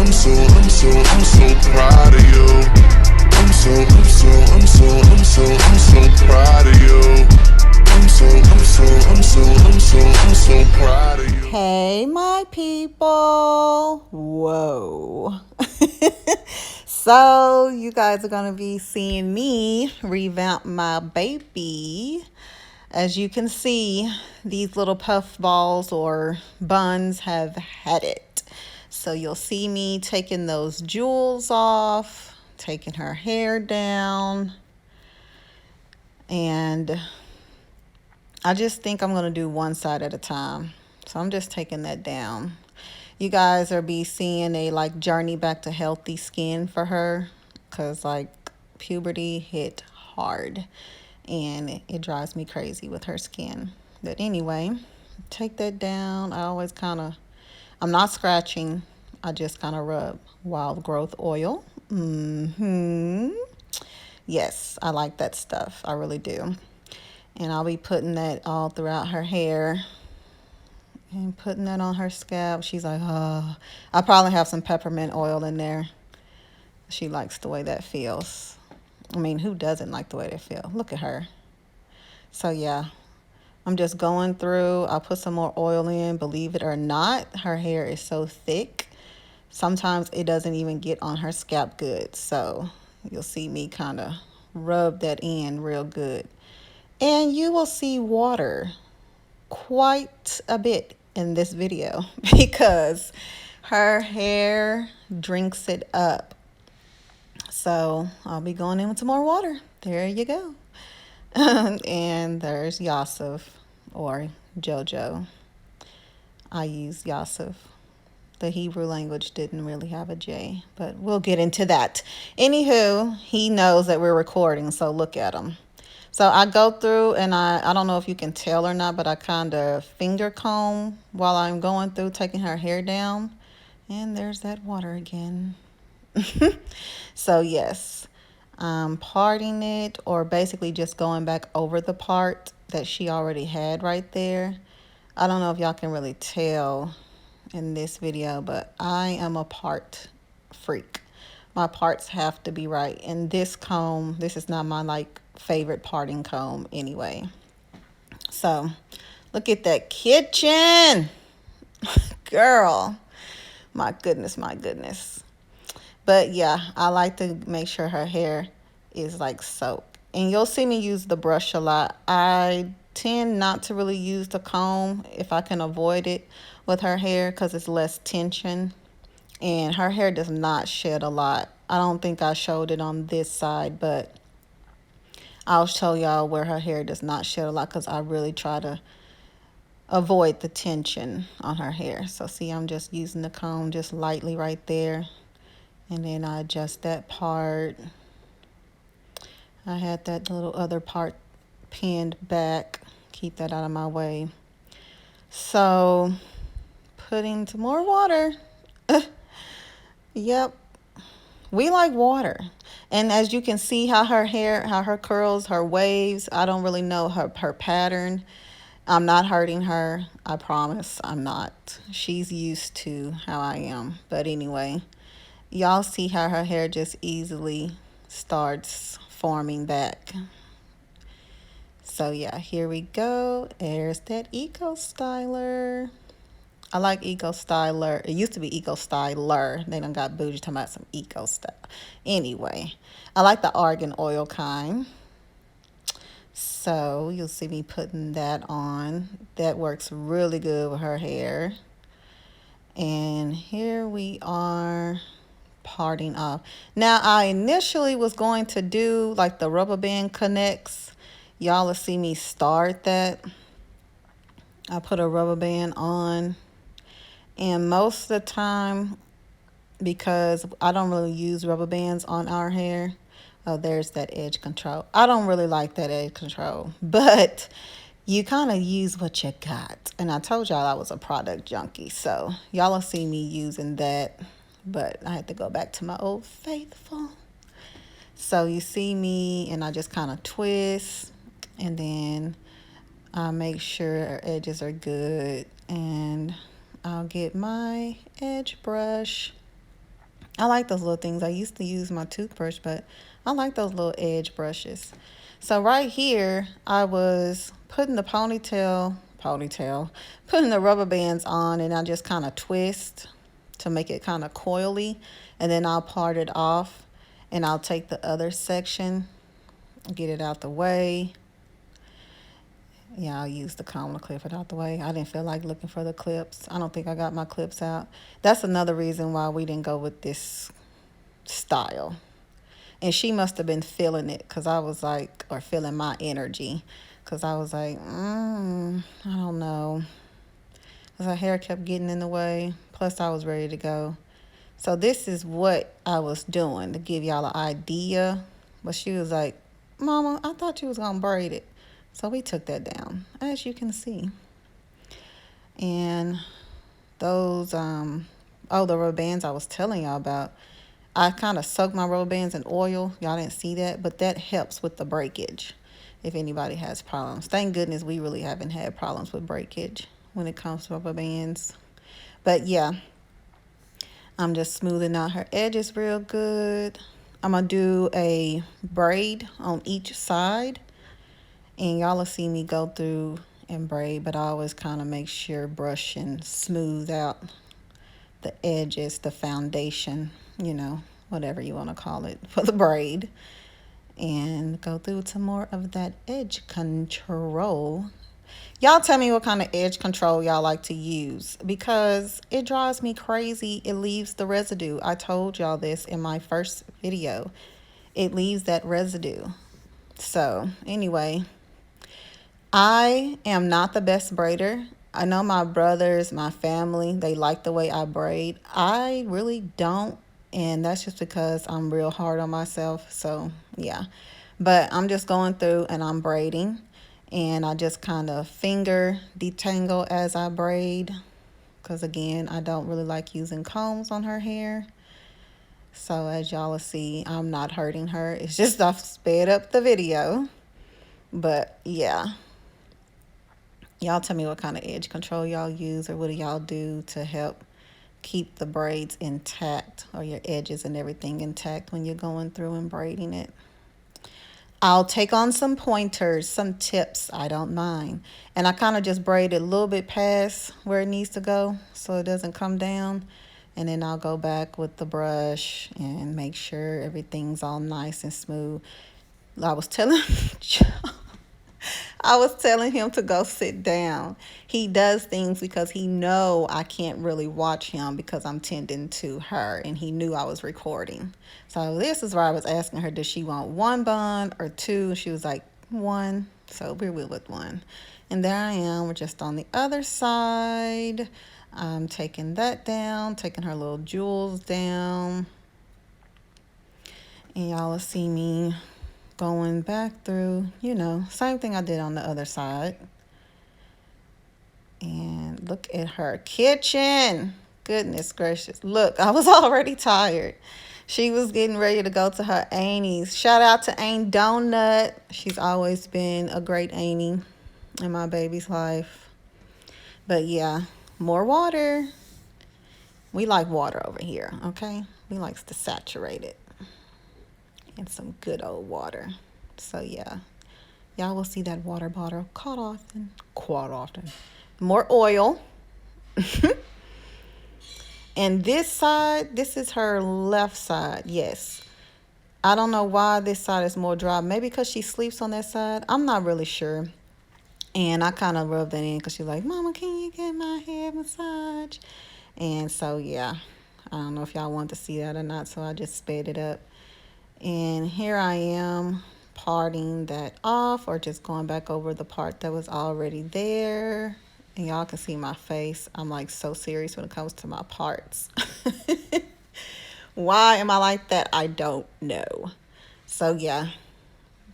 I'm so proud of you. I'm so proud of you. I'm so proud of you. Hey, my people. Whoa. So, you guys are going to be seeing me revamp my baby. As you can see, these little puff balls or buns have had it. So, you'll see me taking those jewels off, taking her hair down, and I just think I'm going to do one side at a time. So I'm just taking that down. You guys are be seeing a like journey back to healthy skin for her, because like puberty hit hard and it drives me crazy with her skin. But anyway, take that down. I'm not scratching. I just kind of rub wild growth oil. Yes, I like that stuff. I really do. And I'll be putting that all throughout her hair and putting that on her scalp. She's like, oh, I probably have some peppermint oil in there. She likes the way that feels. I mean, who doesn't like the way they feel? Look at her. So yeah, I'm just going through. I'll put some more oil in. Believe it or not, her hair is so thick. Sometimes it doesn't even get on her scalp good. So you'll see me kind of rub that in real good. And you will see water quite a bit in this video because her hair drinks it up. So I'll be going in with some more water. There you go. And there's Yasif or Jojo. I use Yasif. The Hebrew language didn't really have a J, but we'll get into that. Anywho, he knows that we're recording, so look at him. So I go through and I don't know if you can tell or not, but I kind of finger comb while I'm going through taking her hair down. And there's that water again. So yes, I'm parting it, or basically just going back over the part that she already had right there. I don't know if y'all can really tell in this video, but I am a part freak. My parts have to be right. And this comb, this is not my like favorite parting comb anyway. So look at that kitchen. Girl, my goodness, my goodness. But yeah, I like to make sure her hair is like soaked. And you'll see me use the brush a lot. I tend not to really use the comb if I can avoid it with her hair because it's less tension. And her hair does not shed a lot. I don't think I showed it on this side, but I'll show y'all where her hair does not shed a lot because I really try to avoid the tension on her hair. So see, I'm just using the comb just lightly right there. And then I adjust that part. I had that little other part pinned back. Keep that out of my way. So putting some more water. Yep. We like water. And as you can see how her hair, how her curls, her waves, I don't really know her pattern. I'm not hurting her. I promise I'm not. She's used to how I am. But anyway, y'all see how her hair just easily starts forming back. So yeah, here we go. There's that Eco Styler. I like Eco Styler. It used to be Eco Styler. They done got bougie talking about some Eco stuff. Anyway, I like the argan oil kind. So you'll see me putting that on. That works really good with her hair. And here we are parting off. Now I initially was going to do like the rubber band connects. Y'all will see me start that. I put a rubber band on. And most of the time, because I don't really use rubber bands on our hair. Oh, there's that edge control. I don't really like that edge control, but you kind of use what you got. And I told y'all I was a product junkie, so y'all will see me using that, but I had to go back to my old faithful. So you see me, and I just kind of twist, and then I make sure our edges are good, and I'll get my edge brush I like those little things. I used to use my toothbrush, but I like those little edge brushes. So right here, I was putting the putting the rubber bands on, and I just kind of twist to make it kind of coily, and then I'll part it off, and I'll take the other section, get it out the way. Yeah, I'll use the comb to clip it out the way. I didn't feel like looking for the clips. I don't think I got my clips out. That's another reason why we didn't go with this style. And she must have been feeling it, because I was like, or feeling my energy, because I was like, I don't know. Because her hair kept getting in the way. Plus, I was ready to go. So this is what I was doing to give y'all an idea. But she was like, Mama, I thought you was going to braid it. So we took that down, as you can see. And those, the rubber bands I was telling y'all about, I kind of soaked my rubber bands in oil. Y'all didn't see that, but that helps with the breakage if anybody has problems. Thank goodness we really haven't had problems with breakage when it comes to rubber bands. But yeah, I'm just smoothing out her edges real good. I'm going to do a braid on each side. And y'all will see me go through and braid, but I always kind of make sure brush and smooth out the edges, the foundation, you know, whatever you want to call it for the braid. And go through to more of that edge control. Y'all tell me what kind of edge control y'all like to use, because it drives me crazy. It leaves the residue. I told y'all this in my first video. It leaves that residue. So anyway, I am not the best braider. I know my brothers, my family, they like the way I braid. I really don't, and that's just because I'm real hard on myself. So yeah, but I'm just going through and I'm braiding, and I just kind of finger detangle as I braid, because again, I don't really like using combs on her hair. So as y'all will see, I'm not hurting her. It's just I've sped up the video. But yeah, y'all tell me what kind of edge control y'all use, or what do y'all do to help keep the braids intact, or your edges and everything intact when you're going through and braiding it. I'll take on some pointers, some tips. I don't mind. And I kind of just braid it a little bit past where it needs to go so it doesn't come down. And then I'll go back with the brush and make sure everything's all nice and smooth. I was telling I was telling him to go sit down. He does things because he know I can't really watch him because I'm tending to her, and he knew I was recording. So this is where I was asking her, does she want one bun or two? She was like, one. So we went with one. And there I am. We're just on the other side. I'm taking that down, taking her little jewels down. And y'all will see me going back through, you know, same thing I did on the other side. And look at her kitchen. Goodness gracious. Look, I was already tired. She was getting ready to go to her aunties. Shout out to Aunt Donut. She's always been a great auntie in my baby's life. But yeah, more water. We like water over here, okay? We likes to saturate it. And some good old water. So yeah, y'all will see that water bottle quite often. More oil. And this side, this is her left side. Yes, I don't know why this side is more dry. Maybe because she sleeps on that side. I'm not really sure. And I kind of rubbed that in because she's like, Mama, can you get my hair massage? And so yeah, I don't know if y'all want to see that or not, so I just sped it up. And here I am parting that off, or just going back over the part that was already there. And y'all can see my face. I'm like so serious when it comes to my parts. Why am I like that? I don't know. So yeah,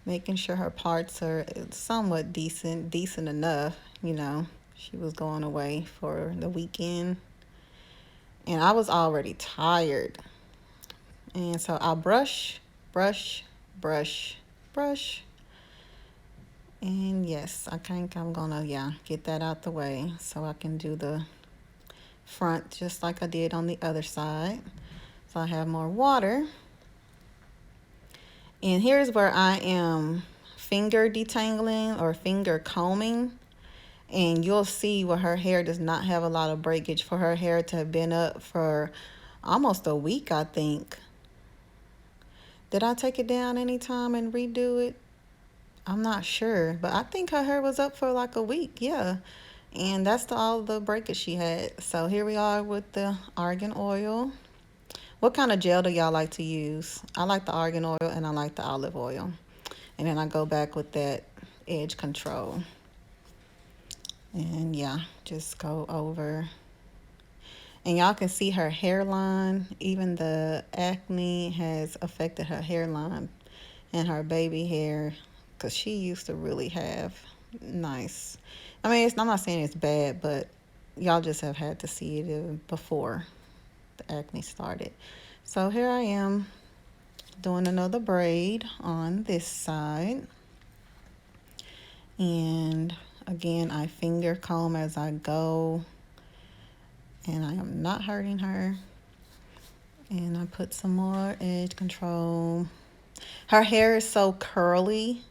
making sure her parts are somewhat decent enough. You know, she was going away for the weekend, and I was already tired. And so I'll brush. And yes, I think I'm gonna, get that out the way so I can do the front just like I did on the other side. So I have more water. And here's where I am finger detangling or finger combing. And you'll see where her hair does not have a lot of breakage. For her hair to have been up for almost a week, I think. Did I take it down anytime and redo it? I'm not sure, but I think her hair was up for like a week, yeah. And that's all the breakage she had. So here we are with the argan oil. What kind of gel do y'all like to use? I like the argan oil and I like the olive oil. And then I go back with that edge control. And yeah, just go over. And y'all can see her hairline. Even the acne has affected her hairline and her baby hair, because she used to really have nice. I mean, I'm not saying it's bad, but y'all just have had to see it before the acne started. So here I am doing another braid on this side. And again, I finger comb as I go. And I am not hurting her. And I put some more edge control. Her hair is so curly.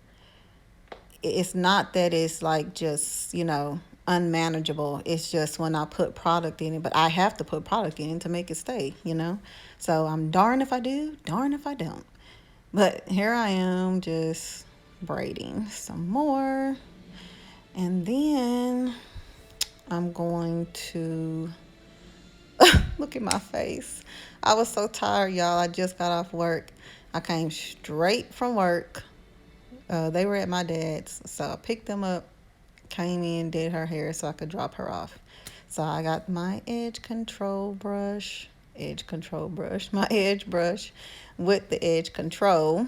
It's not that it's like just, you know, unmanageable. It's just when I put product in it. But I have to put product in it to make it stay, you know. So I'm darned if I do, darned if I don't. But here I am just braiding some more. And then I'm going to... Look at my face. I was so tired, y'all. I just got off work. I came straight from work. They were at my dad's. So I picked them up, came in, did her hair so I could drop her off. So I got my edge control brush. My edge brush with the edge control.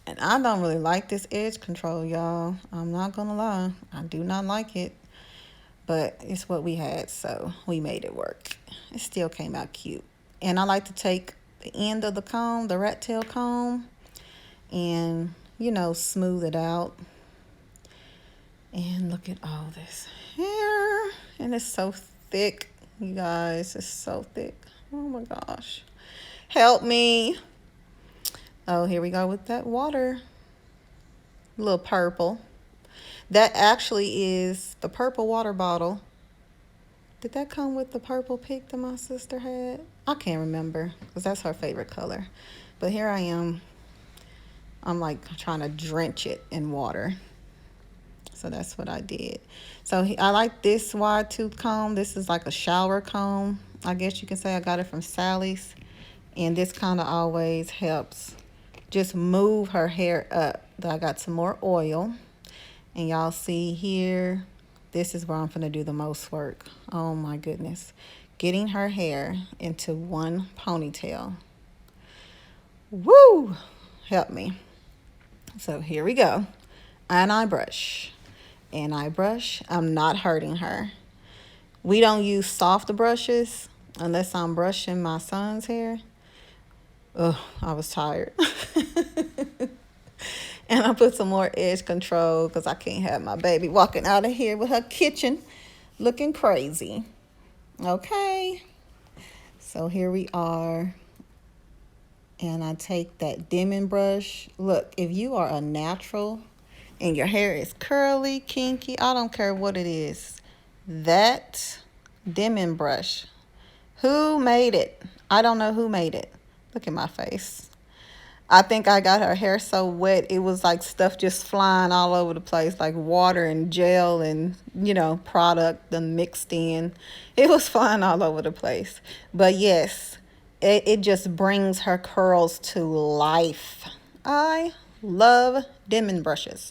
And I don't really like this edge control, y'all. I'm not going to lie. I do not like it. But it's what we had, so we made it work. It still came out cute. And I like to take the end of the comb, the rat tail comb, and, you know, smooth it out. And look at all this hair. And it's so thick, you guys. It's so thick. Oh, my gosh. Help me. Oh, here we go with that water. A little purple. That actually is the purple water bottle. Did that come with the purple pick that my sister had? I can't remember because that's her favorite color. But here I am. I'm like trying to drench it in water. So that's what I did. So I like this wide tooth comb. This is like a shower comb. I guess you can say I got it from Sally's. And this kind of always helps just move her hair up. I got some more oil. And y'all see here, this is where I'm gonna do the most work. Oh my goodness. Getting her hair into one ponytail. Woo! Help me. So here we go. And I brush. And I brush. I'm not hurting her. We don't use soft brushes unless I'm brushing my son's hair. Oh, I was tired. And I put some more edge control because I can't have my baby walking out of here with her kitchen looking crazy. Okay. So here we are. And I take that Denman brush. Look, if you are a natural and your hair is curly, kinky, I don't care what it is. That Denman brush. Who made it? I don't know who made it. Look at my face. I think I got her hair so wet, it was like stuff just flying all over the place, like water and gel and, you know, product and mixed in. It was flying all over the place. But yes, it just brings her curls to life. I love Denman brushes,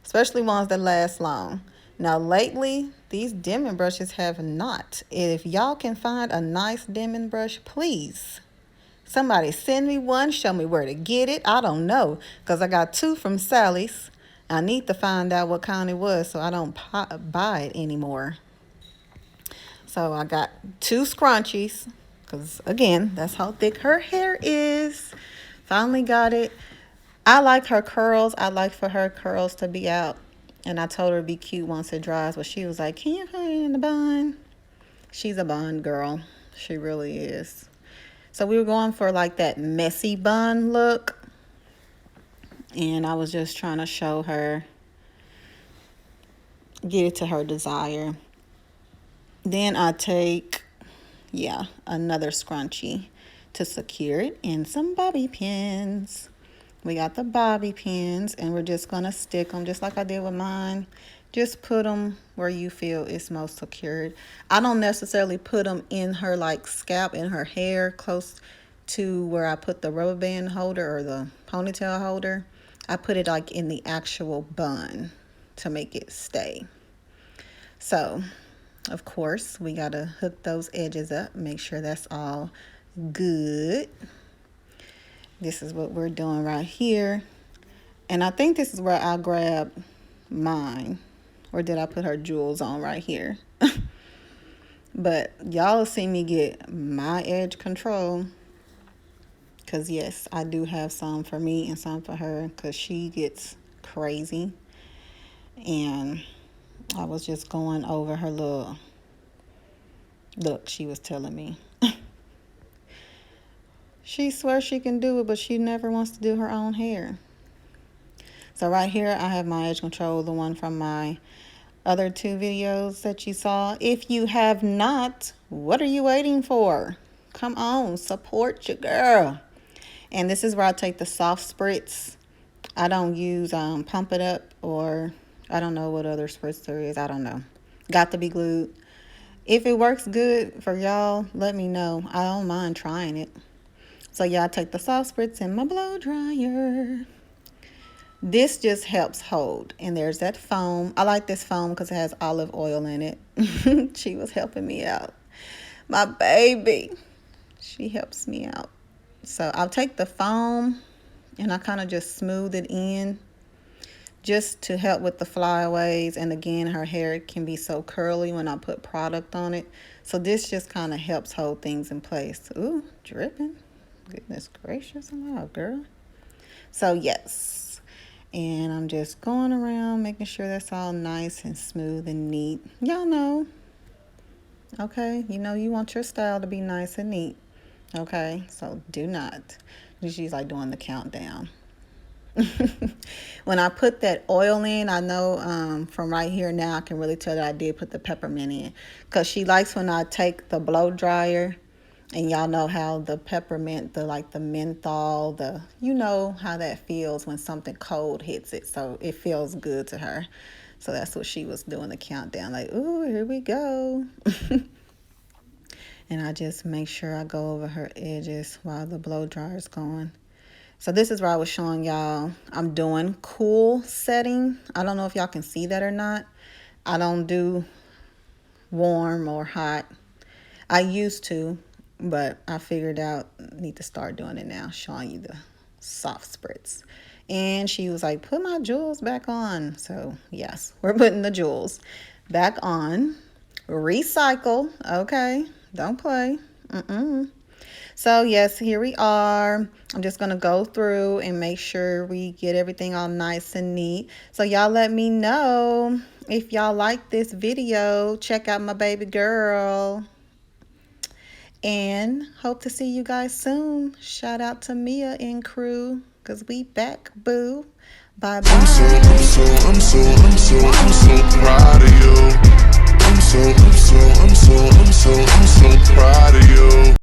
especially ones that last long. Now, lately, these Denman brushes have not. If y'all can find a nice Denman brush, please. Somebody send me one, show me where to get it. I don't know, because I got two from Sally's. I need to find out what kind it was so I don't buy it anymore. So I got two scrunchies, because, again, that's how thick her hair is. Finally got it. I like her curls. I like for her curls to be out. And I told her it'd be cute once it dries. But she was like, can you put it in the bun? She's a bun girl. She really is. So we were going for like that messy bun look. And I was just trying to show her, get it to her desire. Then I take, another scrunchie to secure it and some bobby pins. We got the bobby pins and we're just going to stick them just like I did with mine. Just put them where you feel it's most secured. I don't necessarily put them in her like scalp, in her hair, close to where I put the rubber band holder or the ponytail holder. I put it like in the actual bun to make it stay. So, of course, we got to hook those edges up, make sure that's all good. This is what we're doing right here. And I think this is where I grab mine. Or did I put her jewels on right here? But y'all see me get my edge control. Because, yes, I do have some for me and some for her. Because she gets crazy. And I was just going over her little look she was telling me. She swears she can do it, but she never wants to do her own hair. So right here, I have my edge control, the one from my other 2 videos that you saw. If you have not, what are you waiting for? Come on, support your girl. And this is where I take the soft spritz. I don't use Pump It Up, or I don't know what other spritz there is. I don't know. Got to be glued. If it works good for y'all, let me know. I don't mind trying it. So yeah, I take the soft spritz in my blow dryer. This just helps hold. And there's that foam. I like this foam because it has olive oil in it. She was helping me out. My baby. She helps me out. So I'll take the foam and I kind of just smooth it in just to help with the flyaways. And again, her hair can be so curly when I put product on it. So this just kind of helps hold things in place. Ooh, dripping. Goodness gracious alive, girl. So yes, and I'm just going around making sure that's all nice and smooth and neat. Y'all know, okay, you know you want your style to be nice and neat, okay? So do not. She's like doing the countdown. When I put that oil in, I know from right here now I can really tell that I did put the peppermint in, because she likes when I take the blow dryer. And y'all know how the peppermint, the menthol, you know how that feels when something cold hits it. So it feels good to her. So that's what she was doing, the countdown. Like, ooh, here we go. And I just make sure I go over her edges while the blow dryer is going. So this is where I was showing y'all I'm doing cool setting. I don't know if y'all can see that or not. I don't do warm or hot. I used to. But I figured out I need to start doing it now, showing you the soft spritz. And she was like, put my jewels back on. So, yes, we're putting the jewels back on. Recycle. Okay, don't play. So, yes, here we are. I'm just going to go through and make sure we get everything all nice and neat. So, y'all let me know if y'all like this video. Check out my baby girl. And hope to see you guys soon. Shout out to Mia and crew, because we back, boo. Bye bye. I'm so proud of you. I'm so proud of you.